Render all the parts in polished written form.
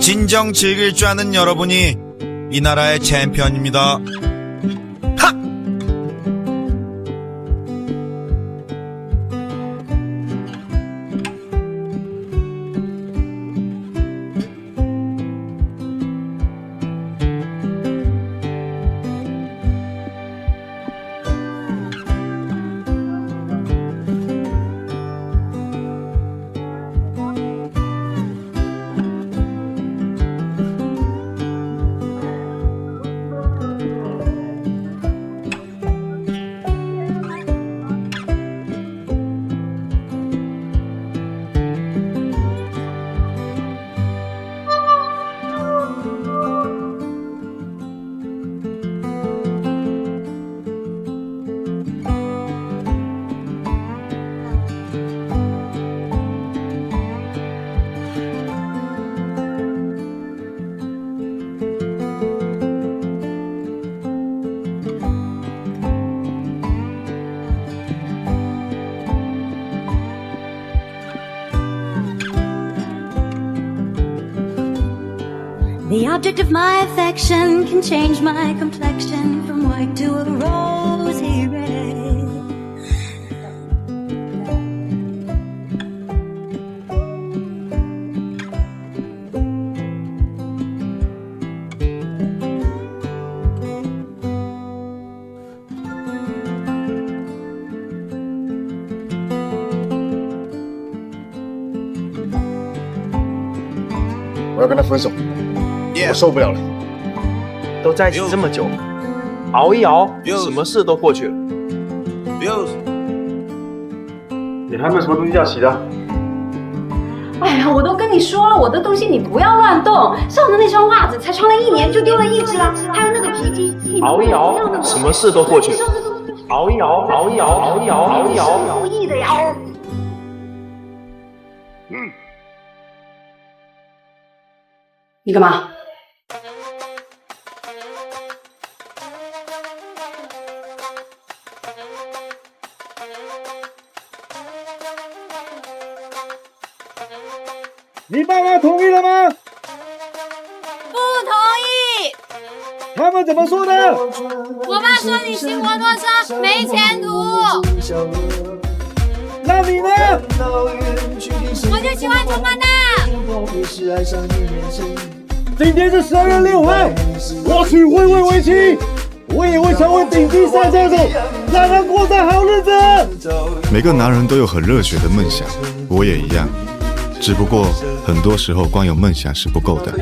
진정 즐길 줄 아는 여러분이 이 나라의 챔피언입니다. 하! The object of my affection can change my complexion from white to a rosy red.我要跟他分手，我受不了了。都在一起这么久，熬一熬，什么事都过去了。你还有没有什么东西要洗的？哎呀，我都跟你说了，我的东西你不要乱动。像我的那双袜子才穿了1年就丢了1只了，还有那个皮筋，熬一熬，什么事都过去了。熬一熬，熬一熬，熬一熬，熬一熬。故意的呀。你干嘛？你爸妈同意了吗？不同意。他们怎么说的？我爸说你骑摩托车没前途。那你呢？我就喜欢冲班的。今天是12月6号，我娶慧慧为妻，我也会成为顶级赛车手，让她过上好日子。每个男人都有很热血的梦想，我也一样。只不过很多时候光有梦想是不够的。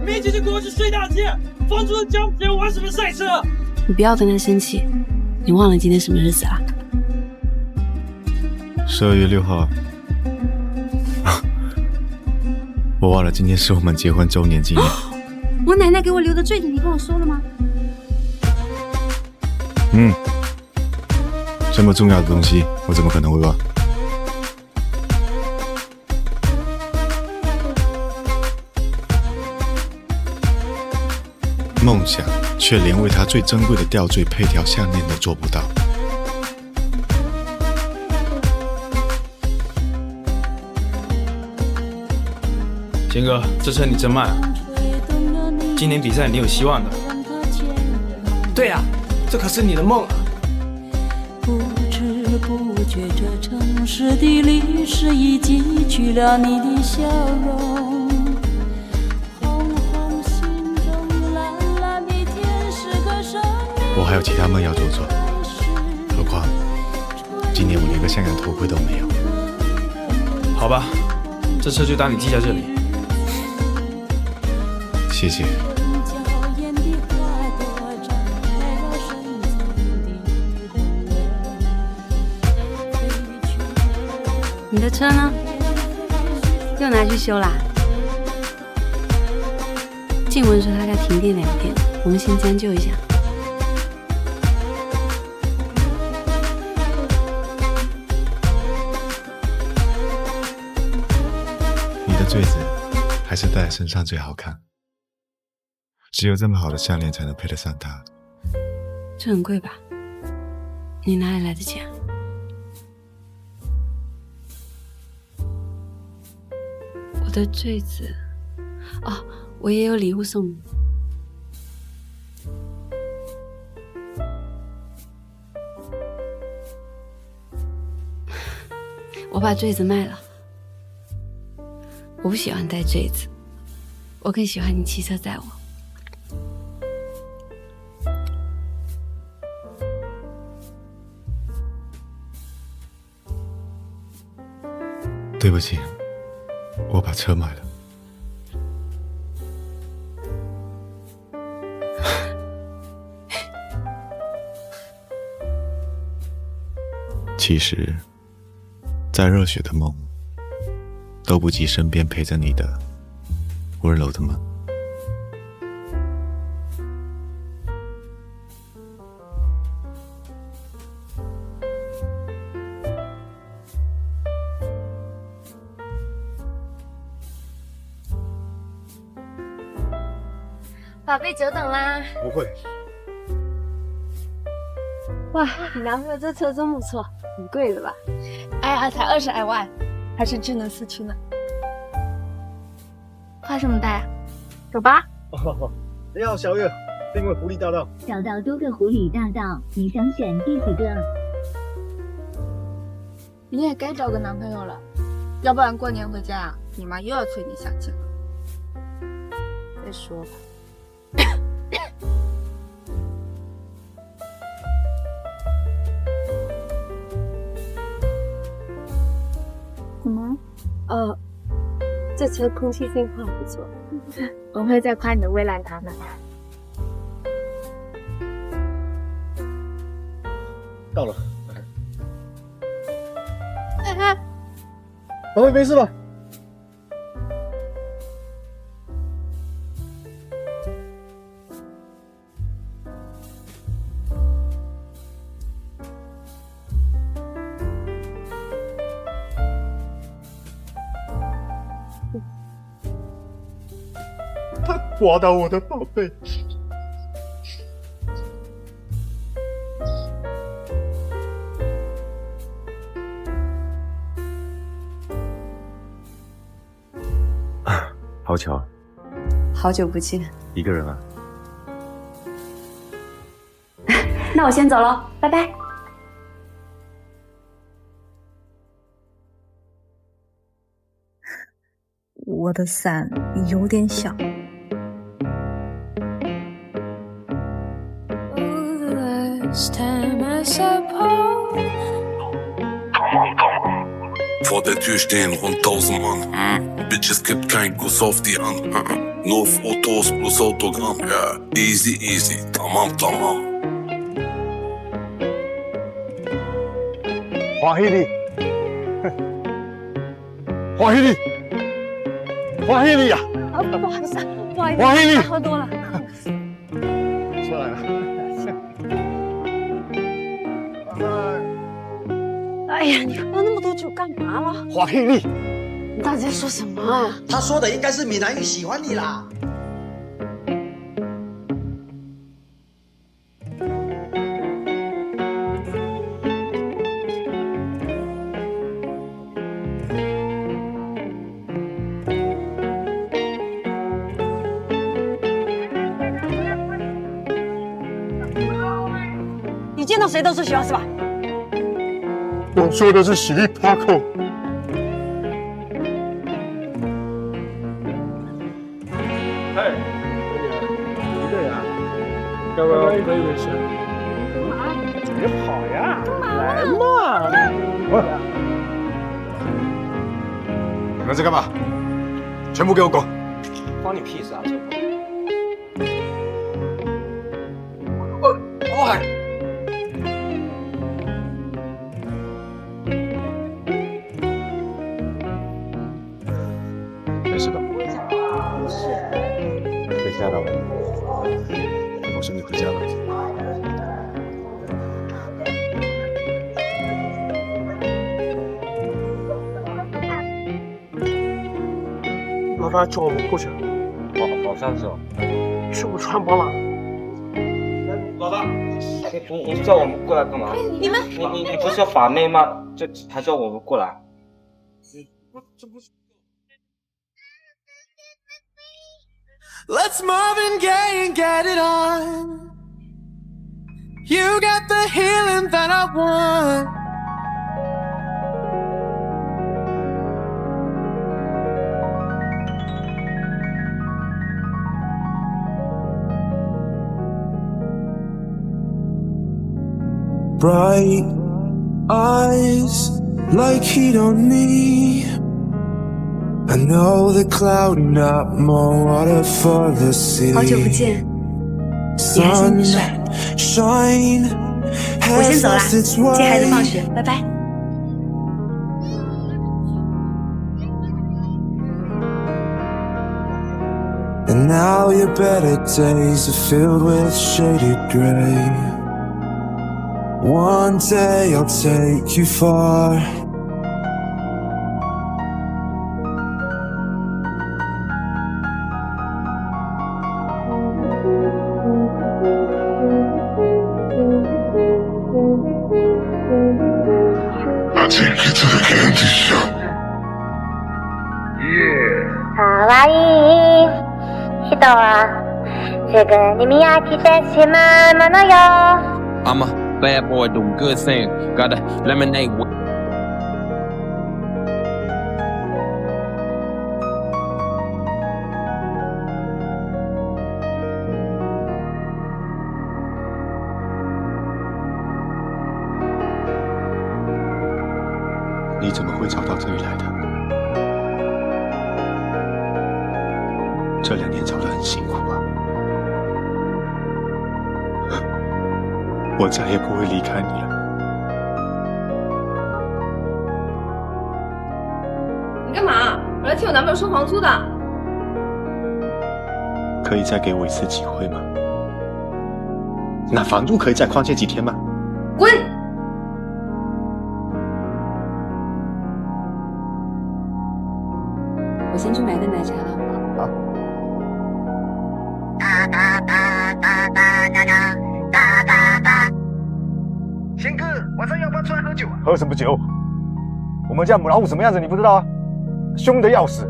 明天就跟我去睡大街，房主任教别人玩什么赛车。你不要跟他生气，你忘了今天什么日子啦12月6号，我忘了今天是我们结婚周年纪念。我奶奶给我留的坠子，你跟我说了吗？这么重要的东西，我怎么可能会忘？梦想，却连为他最珍贵的吊坠配条项链都做不到。贤哥，这车你真慢啊！今年比赛你有希望的。对啊，这可是你的梦啊！不知不觉，这城市的历史已记取了你的笑容。红红心中蓝蓝的天是个生命。我还有其他梦要做，何况今年我连个象牙头盔都没有。好吧，这车就当你记在这里。谢谢。你的车呢？又拿去修啦？静文说他该停电2天，我们先将就一下。你的坠子还是戴在身上最好看，只有这么好的项链才能配得上它。这很贵吧？你哪里来的钱啊？我的坠子，哦，我也有礼物送你。我把坠子卖了，我不喜欢戴坠子，我更喜欢你骑车载我。对不起，我把车卖了。其实，再热血的梦，都不及身边陪着你的温柔的梦。宝贝，久等啦！不会，哇，你男朋友这车真不错，挺贵的吧？哎呀，才20来万，还是智能四驱呢。画什么大呀？走吧。你好，小月，定位狐狸大道。找到多个狐狸大道，你想选第几个？你也该找个男朋友了，要不然过年回家啊，你妈又要催你相亲了。再说吧。怎么？这车空气净化不错，我会再夸你的蔚蓝塔呢。到了。宝贝，没事吧？他刮到我的宝贝。好巧，好久不见，一个人啊。那我先走了，拜拜。我的伞有点小。Vor der Tür stehen rund 1000 Mann. Bitches gibt kein Kuss auf die Hand. Nur Fotos plus Autogramm. Ja, easy, easy. Tamam, tamam. 华黑丽，华黑丽，华黑丽呀！不好意思，不好意思，华黑丽喝多了。出来了。哎呀，你喝那么多酒干嘛了？华黑丽，你到底在说什么啊？他说的应该是闽南语喜欢你啦。你见到谁都是喜欢是吧？我说的是喜力帕克。哎，一个呀？要不要喝一杯先？别跑呀！来嘛！你们在干嘛？全部给我滚！关你屁事啊！没事吧？没事。回家了。我送你回家了。老大叫我们过去。好像是哦。是不是穿帮了？老大，你叫我们过来干嘛？你不是要把妹吗？这还叫我们过来？这不是。Let's Marvin Gaye and get it on. You got the healing that I want. Bright eyes like heat on me. I know the cloudy night more water for the city. 好久不见，你还是那么帅。 Shine 我先走啦，接孩子放学，拜拜。 And now your better days are filled with shaded gray. One day I'll take you far. I take you to the candy shop. かわいい人はすぐに見飽きてしまうものよ。 I'm a bad boy, do good things. Got a lemonade. “你怎么会找到这里来的？这2年找得很辛苦吧？我再也不会离开你了。你干嘛？我来替我男朋友收房租的。可以再给我一次机会吗？那房租可以再宽限几天吗？滚！ 我先去买杯奶茶了。好。贤哥，晚上要不要出来喝酒啊？喝什么酒？我们家母老虎什么样子你不知道啊？凶得要死，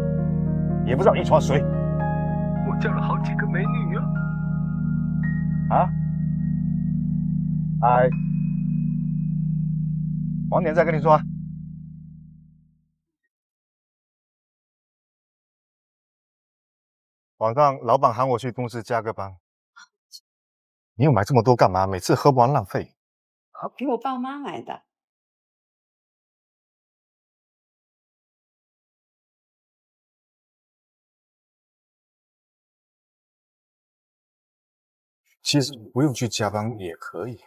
也不知道遗传谁。我嫁了好几个美女啊！啊？哎，晚点再跟你说啊。 晚上老板喊我去公司加个班，你有买这么多干嘛？每次喝不完浪费。给我爸妈买的。其实不用去加班也可以。